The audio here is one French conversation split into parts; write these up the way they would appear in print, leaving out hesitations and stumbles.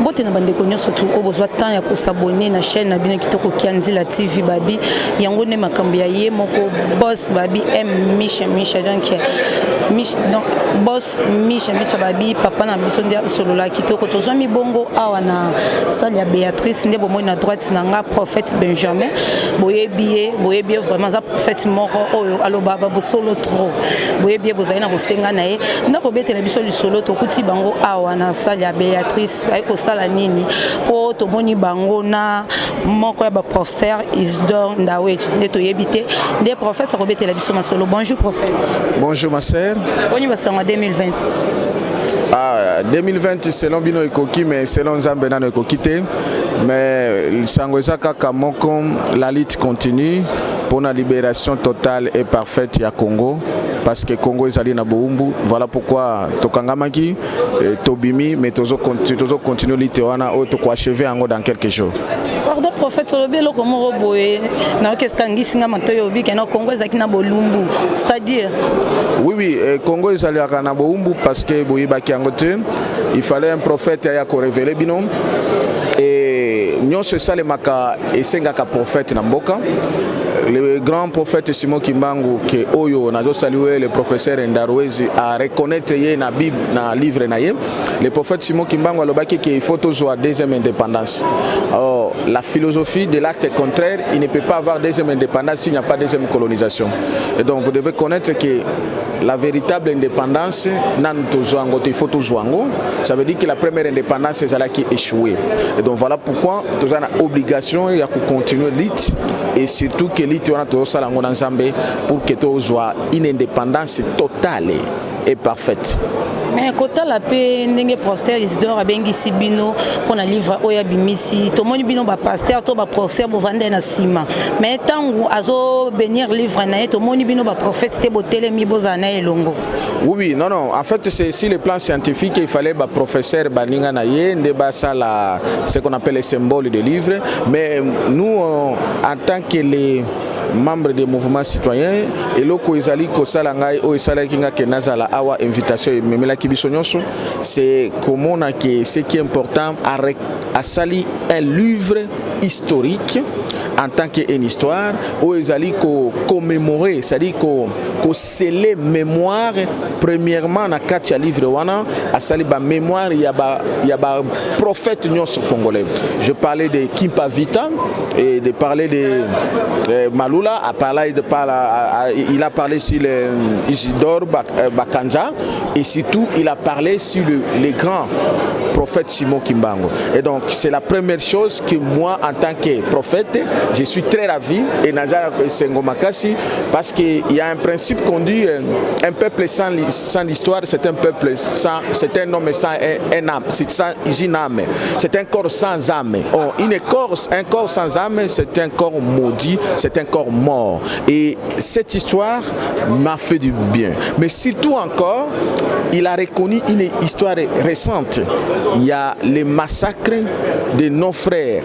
Bote na bande konyo surtout au besoin temps ya ko s'abonner na chaîne na bino kitoko Kianzila TV babi yango ne makambo ya ye moko boss babi M Misha donc boss Misha babi papa na biso ndia solola kitoko tozo mi bongo awa na salle ya Béatrice ndebo moi na droite na nga prophète Benjamin boye bien vraiment za prophète moko oyo aloba ba solo trop boye bien bozali na kosenga na ye ndako betela biso li solo to kuti bango awa na salle ya Béatrice ba ko sala nini po to moni bango na moko ya ba professeur Isidore Ndawe ndeto yebite des professeurs ko betela biso masolo. Bonjour prophète. Bonjour ma sœur. Boni basanga 2020. 2020 selon bino ekoki mais selon Nzambe nano ekokite mais sango ezaka kamoko la lutte continue pour la libération totale et parfaite ya Congo parce que Congo ezali na boumbu. Voilà pourquoi tokangamaki tobimi mais tozo continuer lutte wana o to ko achever yango dans quelques jours. Pardon prophète Solobelo comme roboé na keskangi singa matoyo bi ke na Congo ezaki na bolumbu c'est-à-dire oui Congo ezali na boumbu parce que boyibaki yango te il fallait un prophète ya ko révéler bino et nyonso sale maka esengaka prophète na mboka. Le grand prophète Simon Kimbangu que oyo nazo saluer le professeur Ndarwezi à reconnaître yé na Bible na livre na yé. Le prophète Simon Kimbangu alobaki qu'il faut toujours deuxième indépendance. Alors la philosophie de l'acte contraire, il ne peut pas avoir deuxième indépendance s'il n'y a pas deuxième colonisation. Et donc vous devez connaître que la véritable indépendance il faut toujours. Ça veut dire que la première indépendance c'est celle qui échoué. Et donc voilà pourquoi nous avons l'obligation de continuer l'IT et surtout que l'IT pour que tu aies une indépendance totale et parfaite. Mais quand la paix n'engage professeur Isidore abengi sibino pour na livre oya bimisi to moni bino ba pasteur to ba professeur bo vendre na sima mais tangu azo bénir livre na to moni bino ba prophète te botele mi bozana elongo. Oui, non, en fait c'est sur le plan scientifique il fallait ba professeur baninga na ye ndeba sala ce qu'on appelle les symboles de livre mais nous en tant que les membres des mouvements citoyens et loko ezali ko sala ngai o esala kinga ke nazala awa invitation memela kibiso nyonso c'est comment que ce qui est important à sali un livre historique en tant qu'une histoire où ils allaient commémorer, c'est-à-dire qu'on sceller mémoire premièrement dans quatre livres wana à sali ba mémoire il y a ba prophète nyonso congolais. Je parlais de Kimpa Vita et de parler de Malula il a parlé sur Isidore Bakanja et surtout il a parlé sur les grands prophètes Simon Kimbangu. Et donc c'est la première chose que moi en tant que prophète je suis très ravi et Nazara Sengomakasi parce qu'il y a un principe qu'on dit un peuple sans l'histoire c'est un peuple sans, c'est un homme sans un âme, c'est sans une âme, c'est un corps sans âme. Un corps sans âme c'est un corps maudit, c'est un corps mort. Et cette histoire m'a fait du bien. Mais surtout encore, il a reconnu une histoire récente. Il y a les massacres de nos frères,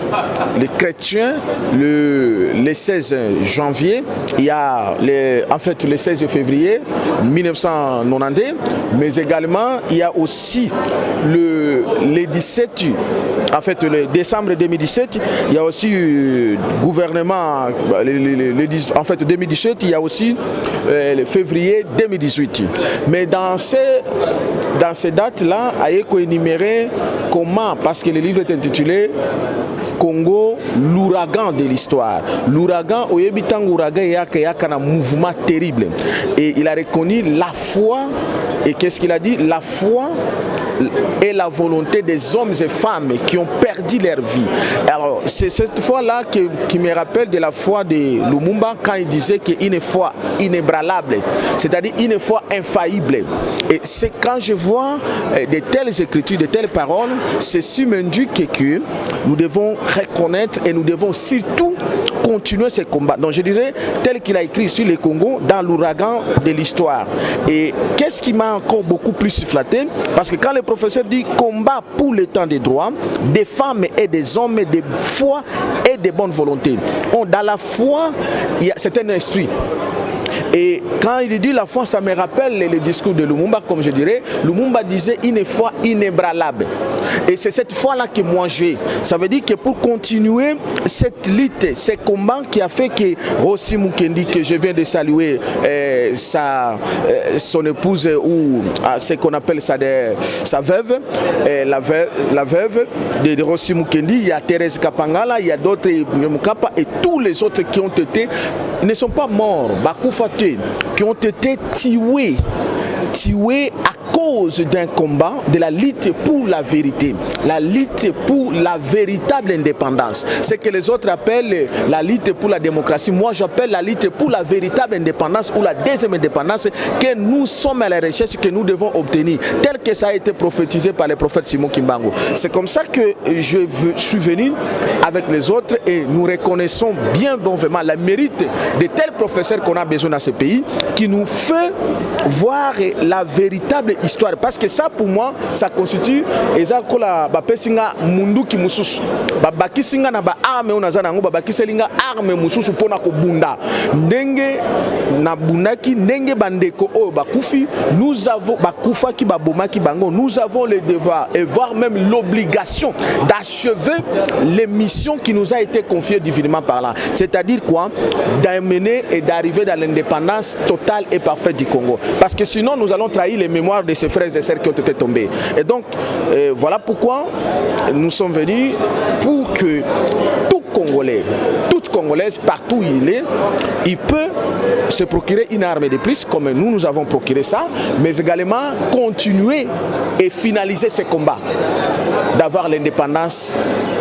les chrétiens, le 16 janvier, il y a le 16 février 1992, mais également il y a aussi le 17, en fait le décembre 2017, il y a aussi gouvernement, en fait 2017, il y a aussi le février 2018. Mais dans ces dates-là, il faut énumérer comment, parce que le livre est intitulé Congo, l'ouragan de l'histoire. L'ouragan, au Yébitang ouragan, il y a un mouvement terrible. Et il a reconnu la foi, et qu'est-ce qu'il a dit? La foi et la volonté des hommes et femmes qui ont perdu leur vie. Alors, c'est cette foi-là qui me rappelle de la foi de Lumumba quand il disait qu'une foi inébranlable, c'est-à-dire une foi infaillible. Et c'est quand je vois de telles écritures, de telles paroles, ceci m'indique que nous devons reconnaître et nous devons surtout continuer ce combat. Donc je dirais tel qu'il a écrit sur le Congo dans l'ouragan de l'histoire. Et qu'est-ce qui m'a encore beaucoup plus flatté? Parce que quand le professeur dit combat pour le temps des droits, des femmes et des hommes, de foi et de bonne volonté. Dans la foi, c'est un esprit. Et quand il dit la foi, ça me rappelle le discours de Lumumba, comme je dirais. Lumumba disait une foi inébranlable. Et c'est cette fois-là que moi j'ai. Ça veut dire que pour continuer cette lutte, ces combats qui a fait que Rossi Mukendi, que je viens de saluer, son épouse ou ce qu'on appelle ça sa veuve, la veuve de Rossi Mukendi, il y a Thérèse Kapangala, il y a d'autres, et tous les autres qui ont été, ne sont pas morts, qui ont été tués à cause d'un combat, de la lutte pour la vérité, la lutte pour la véritable indépendance. Ce que les autres appellent la lutte pour la démocratie, moi j'appelle la lutte pour la véritable indépendance ou la deuxième indépendance que nous sommes à la recherche, que nous devons obtenir, tel que ça a été prophétisé par le prophète Simon Kimbangu. C'est comme ça que je suis venu avec les autres et nous reconnaissons bien vraiment le mérite de tels professeurs qu'on a besoin dans ce pays qui nous fait voir la véritable histoire, parce que ça pour moi ça constitue ezakola bapesinga munduki mususu babakisinga na ba arme onaza nango babakiselinga arme mususu pona ko bunda ndenge na bundaki ndenge bandeko oyo bakufi, nous avons bakufa ki babomaki bango, nous avons le devoir et voire même l'obligation d'achever les missions qui nous a été confiées divinement par là, c'est-à-dire quoi, d'amener et d'arriver dans l'indépendance totale et parfaite du Congo, parce que sinon nous allons trahir les mémoires de ces frères et sœurs qui ont été tombés. Et donc voilà pourquoi nous sommes venus, pour que tout Congolais, toute Congolaise, partout où il est, il peut se procurer une arme de plus, comme nous avons procuré ça, mais également continuer et finaliser ces combats, d'avoir l'indépendance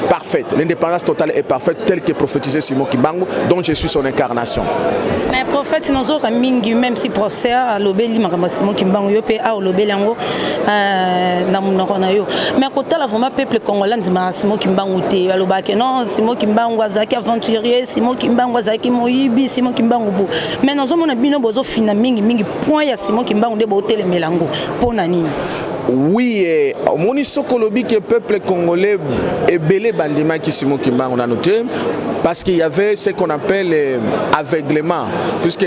parfaite, l'indépendance totale et parfaite, telle que prophétisé Simon Kimbangu, dont je suis son incarnation. Mais prophète, nous avons mingi, même si professeur a lobeli makamba Simon Kimbangu yo pe a lobeli yango na munoko na yo. Mais côté la vraiment peuple congolais ndima Simon Kimbangu te alobaki non, Simon Kimbangu azaki aventurier, Simon Kimbangu azaki moyibi, Simon Kimbangu bo. Mais nous avons bino bozo fina mingi point ya Simon Kimbangu de botel melango pona nini. Oui, moni sokolobi que peuple congolais est belé bandima qui Simon Kimbangu on a noté, parce qu'il y avait ce qu'on appelle aveuglement, puisque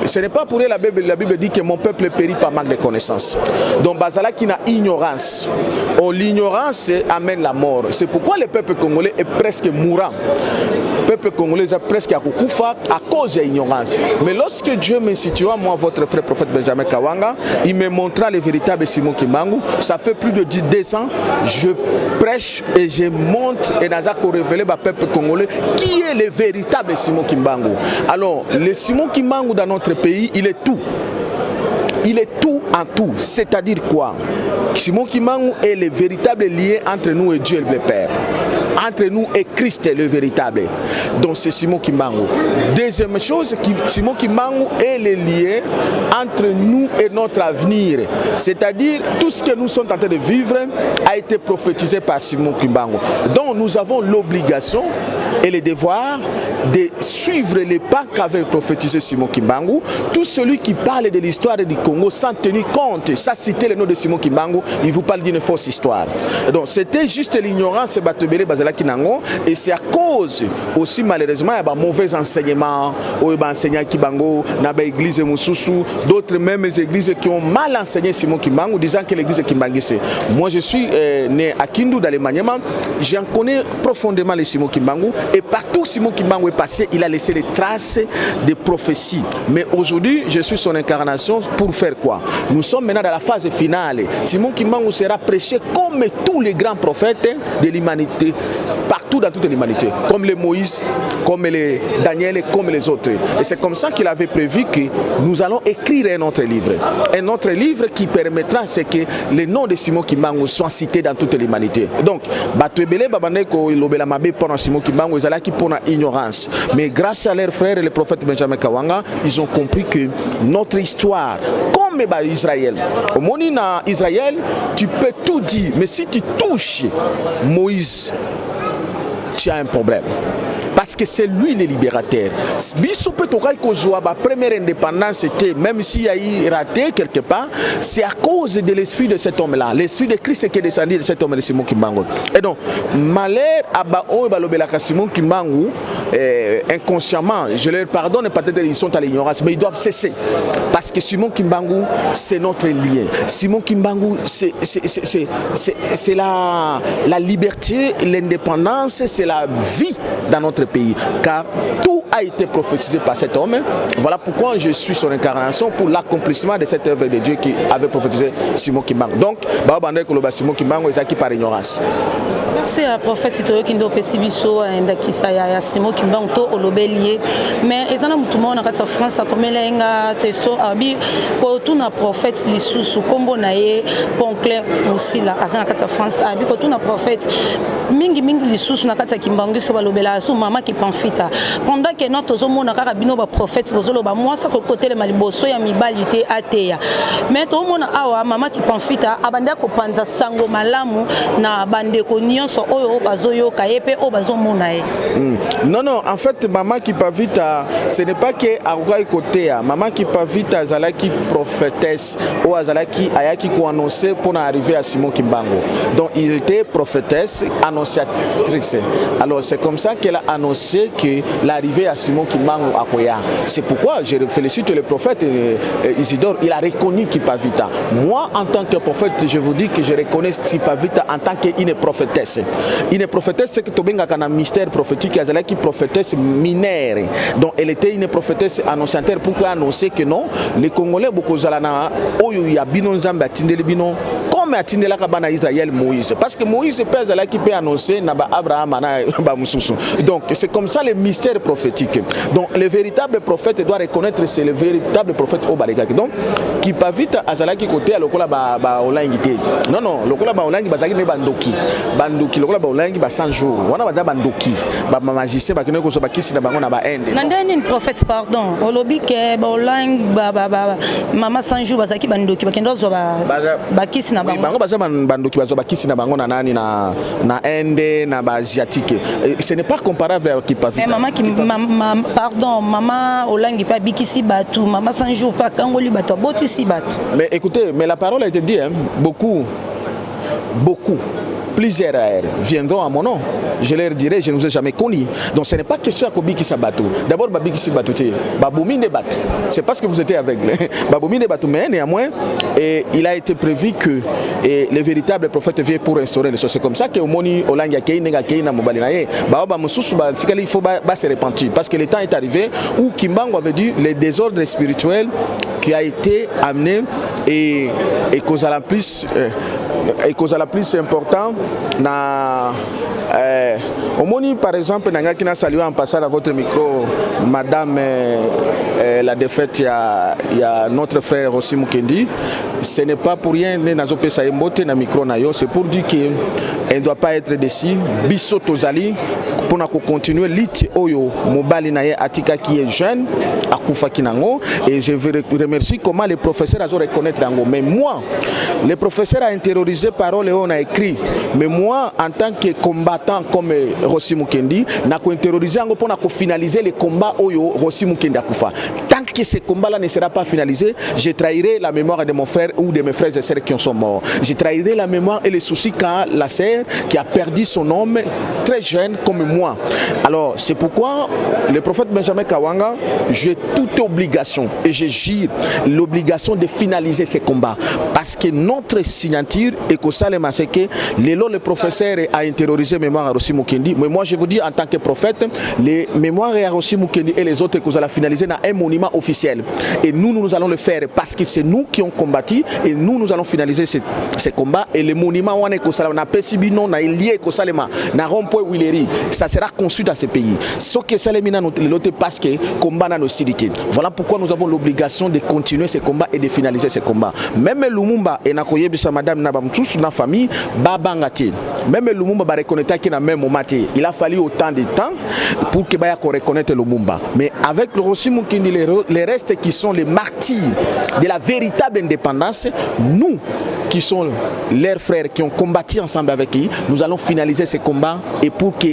ce n'est pas pour eux la Bible dit que mon peuple périt par manque de connaissances. Donc bazala qui n'a ignorance. L'ignorance amène la mort. C'est pourquoi le peuple congolais est presque mourant. Le peuple congolais est presque à Koufa à cause de l'ignorance. Mais lorsque Dieu m'institua, moi, votre frère prophète Benjamin Kawanga, il me montra le véritable Simon Kimbangu. Ça fait plus de 10 ans, je prêche et je montre et Nazako révélé au peuple congolais qui est le véritable Simon Kimbangu. Alors, le Simon Kimbangu dans notre pays, il est tout. Il est tout en tout. C'est-à-dire quoi? Simon Kimbangu est le véritable lien entre nous et Dieu le Père. Entre nous et Christ est le véritable. Donc c'est Simon Kimbangu. Deuxième chose, Simon Kimbangu est le lien entre nous et notre avenir. C'est-à-dire tout ce que nous sommes en train de vivre a été prophétisé par Simon Kimbangu. Donc nous avons l'obligation et le devoir de suivre les pas qu'avait prophétisé Simon Kimbangu. Tout celui qui parle de l'histoire du Congo sans tenir compte, sans citer le nom de Simon Kimbangu, il vous parle d'une fausse histoire. Donc c'était juste l'ignorance et c'est à cause aussi malheureusement il y a mauvais enseignements, enseignants Kimbangu, l'église Moussoussou, d'autres mêmes églises qui ont mal enseigné Simon Kimbangu, disant que l'église Kimbangu c'est. Moi je suis né à Kindu dans les Maniema, j'en connais profondément les Simon Kimbangu et partout Simon Kimbangu est passé, il a laissé les traces de prophéties. Mais aujourd'hui je suis son incarnation pour faire quoi? Nous sommes maintenant dans la phase finale. Simon Kimbangu sera prêché comme tous les grands prophètes de l'humanité, partout dans toute l'humanité, comme les Moïse, comme les Daniel et comme les autres. Et c'est comme ça qu'il avait prévu que nous allons écrire un autre livre. Un autre livre qui permettra c'est que les noms de Simon Kimbangu soient cités dans toute l'humanité. Donc, Batuebele Babaneko Ilobela Mabe pendant Simon Kimbangu, ils allaient qui pour ignorance. Mais grâce à leurs frères et le prophète Benjamin Kawanga, ils ont compris que notre histoire, comme Israël, au monde dans Israël, tu peux tout dire, mais si tu touches Moïse, tu as un problème. parce que c'est lui le libérateur. Biso peut la première indépendance c'était, même s'il y a eu raté quelque part, c'est à cause de l'esprit de cet homme-là, l'esprit de Christ qui est descendu de cet homme de Simon Kimbangu. Et donc, malheur à Bao et Simon Kimbangu, inconsciemment, je leur pardonne, peut-être ils sont à l'ignorance, mais ils doivent cesser. Parce que Simon Kimbangu, c'est notre lien. Simon Kimbangu, c'est la liberté, l'indépendance, c'est la vie dans notre pays. Car tout a été prophétisé par cet homme. Voilà pourquoi je suis son incarnation pour l'accomplissement de cette œuvre de Dieu qui avait prophétisé Simon Kimbangu. Donc, Simon Kimbangu est acquis par ignorance. C'est un prophète qui est pessibiso et Simon Kimbangu to olobelier mais ils ont tout le monde en France comme lenga testo abi ko tuna prophète lisusu kombo naye Ponclair aussi là azana kata France abi ko tuna prophète mingi lisusu na kata Kimbangu so balobela so mama ki pamfita pendant que notre zomona kaka bino ba prophète bozolo ba moi ça ko côté le maliboso ya mibalité ateya mais to mona awa mama ki pamfita abanda ko panza sango malamu na bande ko nyonso oyo bazoyo kayepe o bazomona e. Non, en fait, maman qui pavita, ce n'est pas que Aougaï côté, maman qui pavita, Zalaki prophétesse, ou Zalaki Ayaki qui annoncé pour arriver à Simon Kimbangu. Donc, il était prophétesse, annonciatrice. Alors, c'est comme ça qu'elle a annoncé que l'arrivée à Simon Kimbangu à Koya. C'est pourquoi je félicite le prophète Isidore, il a reconnu Kipavita. Moi, en tant que prophète, je vous dis que je reconnais Kipavita en tant qu'une prophétesse. Une prophétesse, c'est que Tobenga a un mystère prophétique, elle est une prophétesse mineure. Donc elle était une prophétesse annonciateur pour annoncer que non, les Congolais, beaucoup zalana, oyo ya bino nzamba tindeli bino, comme atindela kabana Israël Moïse. Parce que Moïse peut qui peut annoncer naba Abraham na ba mususu. Donc c'est comme ça le mystère prophétique. Donc le véritable prophète doit reconnaître c'est le véritable prophète au Balegaki. Donc qui pas vite azalaki côté lokola ba olangité. Non, lokola ba olangi bazaki ne bandoki. Bandoki lokola ba olangi ba 100 jours. Wana ba bandoki. Ba magicien ba kino ko so ba kisi na bango na ba ende. Nandani une prophète pardon. Olobi ke ba olangi ba mama 100 jours bazaki bandoki ba kendo zo ba kisi na bango baza bandoki bazo bakisi na bango na nani na ende na ba asiatique. Ce n'est pas comparable avec qui pas vite. Maman pardon maman olangi pa bikisi batu maman 100 jours pa kangoli batu botisi batu. Mais écoutez, mais la parole a été dit hein, beaucoup plusieurs viendront à mon nom. Je leur dirai, je ne vous ai jamais connu. Donc ce n'est pas question à Kobi qui s'abattu. D'abord, Babi qui s'abattu. Baboumi ne bat. C'est parce que vous étiez aveugle. Baboumi ne bat. Mais néanmoins, il a été prévu que les véritables prophètes viennent pour instaurer les choses. C'est comme ça que Omoni, Olanga, Keinega, Keina, Mobalinaye, Baoba, Moussous, il faut se repentir. Parce que le temps est arrivé où Kimbangu avait dit les désordres spirituels qui a été amené et cause à la plus. Et cause à la plus important na Omoni par exemple nanga qui n'a salué en passant à votre micro madame la défaite il y a notre frère aussi Mukendi. Ce n'est pas pour rien nazo pesa embote na micro na yo, c'est pour dire que elle ne doit pas être déçue biso tozali pour continuer lit oyo mobali na ye atika qui est jeune akufa kinango. Et je veux remercier comment les professeurs ont reconnaître yango. Mais moi les professeurs a terrorisé parole et on a écrit. Mais moi, en tant que combattant comme Rossi Mukendi, n'a pas terrorisé pour finaliser les combats Oyo Rossi Mukendi a Koufa. Tant que ce combat-là ne sera pas finalisé, je trahirai la mémoire de mon frère ou de mes frères et sœurs qui en sont morts. Je trahirai la mémoire et les soucis qu'a la sœur qui a perdu son homme très jeune comme moi. Alors, c'est pourquoi le prophète Benjamin Kawanga, j'ai toute obligation et je jure l'obligation de finaliser ces combats. Parce que notre signature est que ça, c'est que le professeur a intériorisé mémoire à Rossi Mukendi. Mais moi, je vous dis en tant que prophète, les mémoires à Rossi Mukendi et les autres que vous allez finaliser dans un monument officiel. Et nous allons le faire parce que c'est nous qui ont combattu et nous allons finaliser ces combats. Et le monument, on est que ça, on a Pessibino, on a lié que ça, on a Rompoy Willery. Ça sera construit dans ce pays. Ce que ça, l'autre parce que combat dans nos cités. Voilà pourquoi nous avons l'obligation de continuer ces combats et de finaliser ces combats. Même Lumumba et Nakoye Bisa Madame Nabam tous na famille babangati. Même Lumumba ba reconnaître qui n'a même maté. Il a fallu autant de temps pour que Baya reconnaisse Lumumba. Mais avec le Rossi Mukindi, les restes qui sont les martyrs de la véritable indépendance, nous qui sont leurs frères qui ont combattu ensemble avec eux, nous allons finaliser ces combats et pour que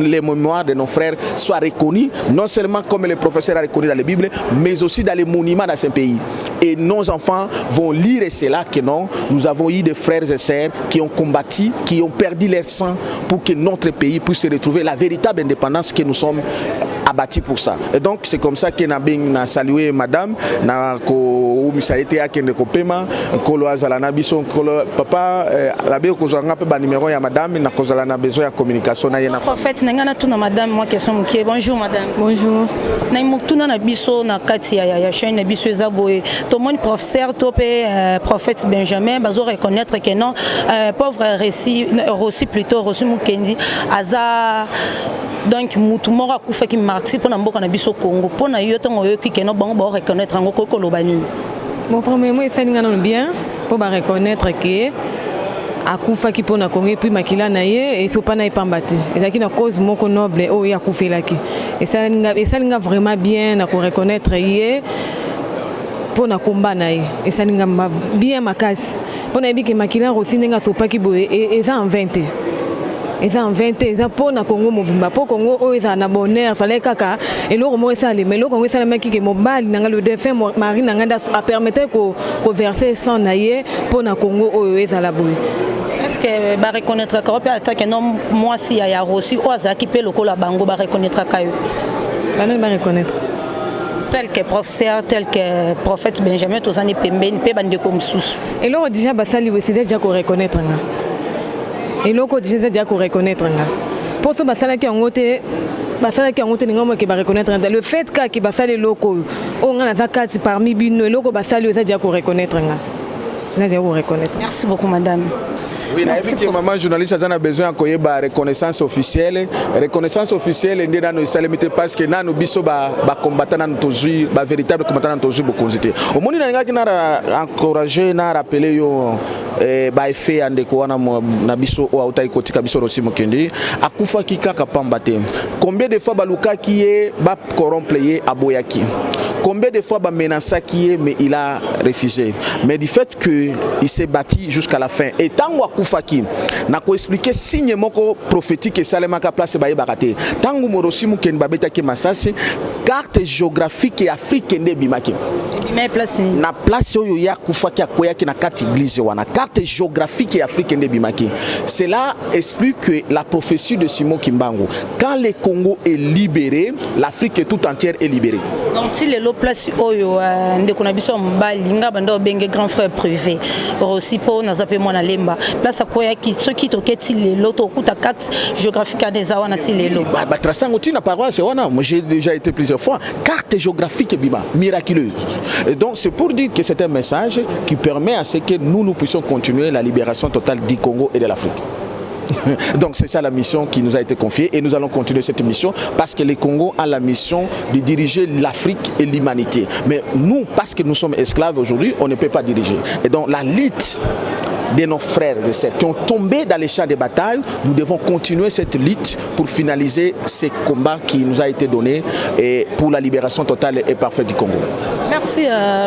les mémoires de nos frères soient reconnues, non seulement comme le professeur a reconnu dans la Bible, mais aussi dans les monuments dans ce pays. Et nos enfants vont lire cela que non, nous avons eu des frères et sœurs qui ont combattu, qui ont perdu leur sang pour que notre pays puisse retrouver la véritable indépendance que nous sommes abattus pour ça. Et donc c'est comme ça que nous salué madame, nous misalite à Kende Kopema, Kolo Azalana Biso, papa, la bé kozanga pe ba numéro ya madame, na kozala na besoin de communication na yena. Prophète nangana tuna madame, moi question mukie. Bonjour madame. Bonjour. Na mutuna na biso na kati ya chaîne na biso ezaboye. To mon professeur topé prophète Benjamin bazo reconnaître que non pauvre Rossi plutôt Rossi Mukendi aza donc mutu moko akufa ki martyr pona mboka na biso Congo pona yo tongo yo ki keno bango ba reconnaître ngo ko lobani. Bon premièrement ça ninga non bien pour ba reconnaître que akufa ki pona Congo et puis makila na ye et so pa na ipambati. Ezaki na cause moko noble o ya kufelaki. Et ça ninga vraiment bien na ko reconnaître ye pona combat na ye. Et ça ninga bien makasi. Pona yebi ke makila Rossi ninga so pa ki boye et ça en 20. Et ça en 20 ans pour na Congo mobimba pour Congo o eza na bonheur fallait kaka et le romo ça les mais le Congo ça le mec qui mobile nanga le défunt mari nanga a permettre ko verser sang naie pour na Congo o eza la boue. Est-ce que ba reconnaître ka peut attaquer non moi si ya Rossi o za ki pe lokola bango ba reconnaître ka yo. Ba non ba reconnaître tel que professeur tel que prophète Benjamin tozani pembeni pe bande comme sous. Et là déjà ba sali aussi déjà ko reconnaître nga. Et loko déjà déjà ko reconnaître nga pour ça basala ki ngote ni ngoma ki ba reconnaître le fait ka ki basale loko o nga na zakati parmi bino loko basali ça déjà ko reconnaître nga là déjà ko reconnaître. Merci beaucoup madame. Oui, que maman journaliste a besoin de reconnaissance officielle. Reconnaissance officielle, nous avons parce que nous biso ba combattant dans toujours, ba véritable combattant dans toujours beaucoup zité. Au moment où nous avons encouragé, na rappelé yo ba effet andeko wana na biso o autai kotika biso Rossi Mukendi akufa kikaka pambate. Combien de fois baluka qui est ba corrompre aboyaki. Combien de fois ba menaça qui est mais il a refusé. Mais du fait que il s'est battu jusqu'à la fin et tant Faki na ko expliquer signe moko prophétique et salema ka place ba yebakate tangu Rossi Mukendi babeta ke masasi carte géographique et Afrique ndé bimaki mais place na place oyo ya kufaki akoya ki na carte église wana carte géographique et Afrique ndé bimaki cela explique que la prophétie de Simon Kimbangu quand le Congo est libéré l'Afrique tout entière est libérée donc si le place oyo ndeko na biso mbalinga bando benge grand frère privé Rossi po na zape mwana lemba place akoya ki ceux qui toketi lelo to kuta carte géographique des awana ti lelo ba traçango ti na paroisse wana moi j'ai déjà été plusieurs fois carte géographique bima miraculeuse et donc c'est pour dire que c'est un message qui permet à ce que nous puissions continuer la libération totale du Congo et de l'Afrique. Donc c'est ça la mission qui nous a été confiée et nous allons continuer cette mission parce que le Congo a la mission de diriger l'Afrique et l'humanité. Mais nous, parce que nous sommes esclaves aujourd'hui, on ne peut pas diriger. Et donc la lutte de nos frères et sœurs qui ont tombé dans les champs de bataille, nous devons continuer cette lutte pour finaliser ce combat qui nous a été donné et pour la libération totale et parfaite du Congo. Merci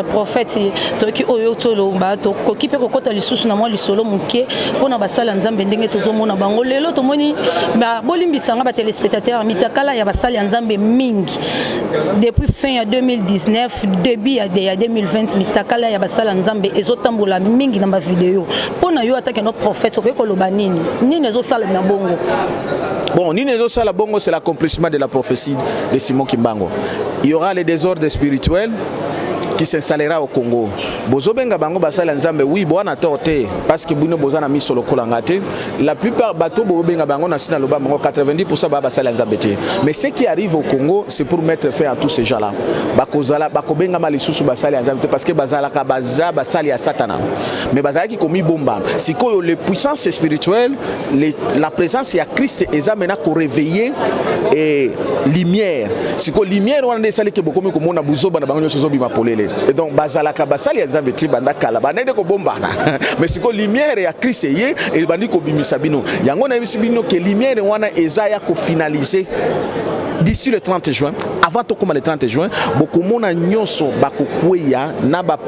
prophète toki oyo tolomba to kokipe kokota lisusu na mwa lisolo muke pona basala nzambe ndenge tozomona bango lelo tomoni ba bolimbisanga ba téléspectateurs mitakala ya basala nzambe mingi depuis fin ya 2019 début ya 2020 mitakala ya basala nzambe ezotambola mingi na ba vidéo pona yo attaque no prophète ko koloba nini ezosala na bongo. Bon, nini ezosala bongo c'est l'accomplissement de la prophétie de Simon Kimbangu. Il y aura les désordres spirituels qui s'installera au Congo. Bozobenga bango basala nzambe oui bwana torte parce que bino bozana mi solo kolangate la plupart bateau bobenga bango na sina loba bango 90% ba basala nzambe te. Mais ce qui arrive au Congo c'est pour mettre fin à tous ces gens-là. Bakozala bakobenga malisusu basala nzambe parce que bazala ka baza basali ya satana. Mais bazala ki komi bomba. Sikoyo les puissances spirituelles la présence ya Christ ezamena ko réveiller et lumière. Siko lumière wana ndesali ke bokomi komona buzoba na bango nyoso zobima polele. et donc bazalaka basali nzambe ti banda kala banende ko bombana mais siko lumière ya Christ ye et bandi ko bimisa bino yango na bisibino que lumière wana ezaya ko finaliser d'ici le 30 juin, avant tout comme le 30 juin, beaucoup de monde nyonso bakukweya na ba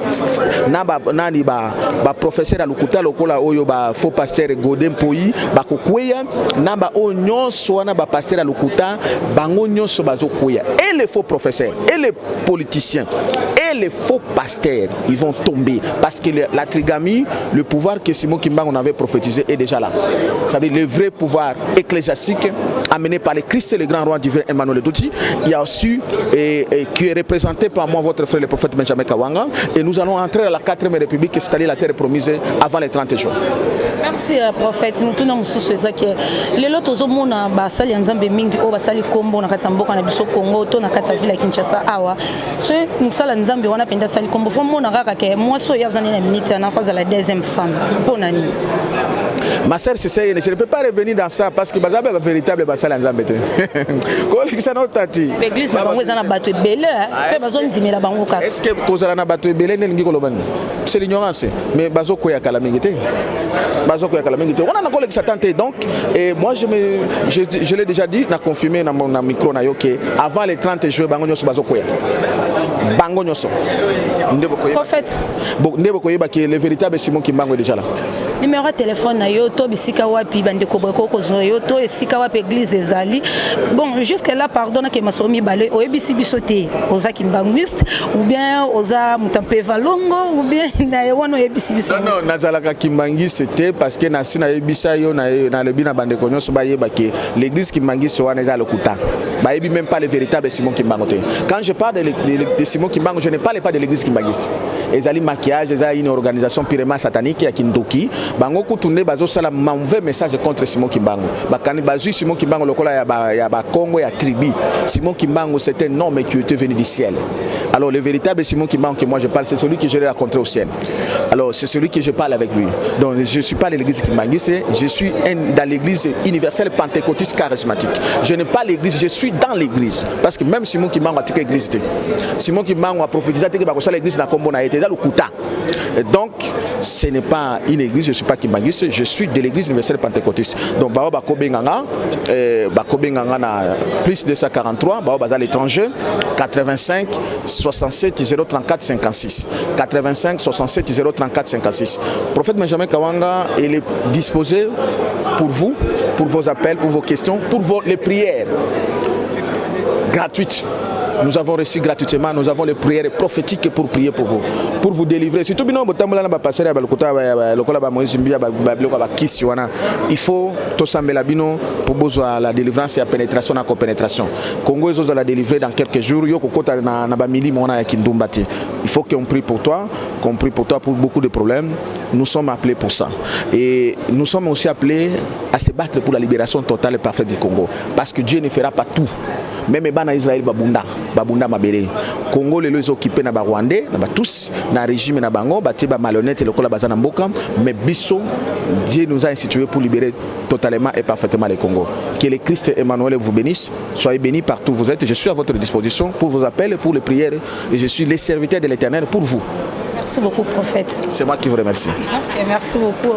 professeur à l'Okuta lokola oyo ba faux pasteur Godin Poyi bakukweya na ba o nyonso na ba pasteur à l'Okuta bango nyonso bazokweya et les faux professeurs et les politiciens et les faux pasteurs ils vont tomber parce que la trigamie, le pouvoir que Simon Kimbangu avait prophétisé est déjà là. Ça veut dire le vrai pouvoir ecclésiastique amené par le Christ et le grand roi divin Emmanuel Douti. Il y a aussi qui est représenté par moi, votre frère le prophète Benjamin Kawanga, et nous allons entrer à la 4e République, c'est-à-dire la terre promise avant les 30 jours. Merci prophète. Nous tournons sur ce que les lots aux hommes na basali nzambe mingi o basali kombo na katamboka na biso Congo to na kata villa Kinshasa awa. So nous sala nzambe wana penda sali kombo fo mona kaka ke moi so yazane na minute na phase la deuxième femme. Bonani. Ma sœur, je ne peux pas revenir dans ça parce que c'est un véritable basal en Zambie. L'église n'a pas besoin de battre belé, pas besoin de dire la banque. Est-ce que vous avez battu belé? C'est l'ignorance. Mais bazo koya kalamingité. Bazo koya kalamingité. On a encore les tenté donc et moi je l'ai déjà dit, n'a confirmé dans mon micro na yoke avant les 30 jours bango nyoso bazo koya. Bango nyoso. Prophète. Bon, ndebo koyeba que le véritable Simon Kimbangu est déjà là. Numéro de téléphone na yo to bisika wapi bande ko boko zo yo to esika wapi église ezali. Bon, jusque là pardonne que masomi balé o ebisi bisoté oza kimbanguiste ou bien oza mutampe valongo ou bien na wano ebisi biso. Non, nazalaka kimbanguiste c'était parce que na sina ebisa yo na le bina bande ko nyoso ba yeba que l'église kimbanguiste wana eza lokuta. Ba yebi même pas le véritable Simon Kimbangu. Quand je parle de Simon Kimbangu, je ne parle pas de l'église kimbanguiste. Ezali maquillage, ezali une organisation purement satanique ya Kindoki. Bango kutunde bazo sala mauvais message contre Simon Kimbangu. Bakani bazu Simon Kimbangu lokola ya ba Congo ya tribu. Simon Kimbangu c'est un homme qui était venu du ciel. Alors le véritable Simon Kimbangu que moi je parle c'est celui que je l'ai rencontré au ciel. Alors c'est celui que je parle avec lui. Donc je suis pas de l'église kimbanguiste, je suis dans l'église universelle pentecôtiste charismatique. Je n'ai pas l'église, je suis dans l'église parce que même Simon Kimbangu a tika église. Simon Kimbangu a prophétisé que bakosala l'église na kombo na été dans le kuta. Donc ce n'est pas une église, je ne suis pas kimbanguiste, je suis de l'église universelle pentecôtiste. Donc Bako Benganga na plus de 243, Baza l'étranger, 85 67 034 56. 85 67 034 56. Prophète Benjamin Kawanga, il est disposé pour vous, pour vos appels, pour vos questions, pour les prières gratuites. Nous avons reçu gratuitement, nous avons les prières prophétiques pour prier pour vous délivrer. Surtout il faut tout pour besoin la délivrance et la pénétration et la pénétration. Congo est la délivrer dans quelques jours. Il faut qu'on prie pour toi, pour beaucoup de problèmes. Nous sommes appelés pour ça. Et nous sommes aussi appelés à se battre pour la libération totale et parfaite du Congo. Parce que Dieu ne fera pas tout. Même les Israël babunda mabele Congo les occupé na ba Rwandais na ba tous na régime na bango ba tiba malhonnête le kola bazana mboka mais biso Dieu nous a institué pour libérer totalement et parfaitement le Congo. Que le Christ Emmanuel vous bénisse. Soyez bénis partout où vous êtes. Je suis à votre disposition pour vos appels et pour les prières et je suis le serviteur de l'Éternel pour vous. Merci beaucoup, prophète. C'est moi qui vous remercie. Okay, merci beaucoup.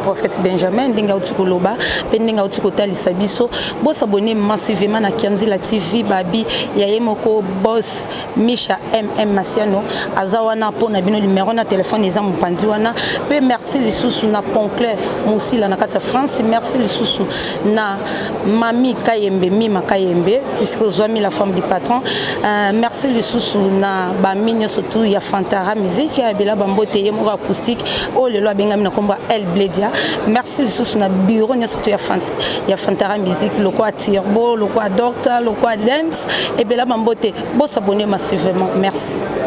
Prophète Benjamin, Ndingaoutukoloba, Pendingaoutukotali Sabiso, Boss abonné massivement à Kianzila TV, Babi, Yayemoko, Boss, Misha, MM Masiano, Azawana, Ponabino, numéro na téléphone, les amis Pandiwana. Merci les sous na Ponclair, Moussi, la Nakata France. Merci les sous na Mami Kayembe, Mima Kayembe, puisque Zoami, la femme du patron. Merci les sous na Bamino, surtout, il y a Fantara musique ya bela bambote yemo acoustique o lelo abengami na komba El Bledia. Merci le sous na bureau nya surtout ya Fantara musique loko a Tirbo loko a Doctor loko a Dems et bela bambote bo s'abonner massivement. Merci.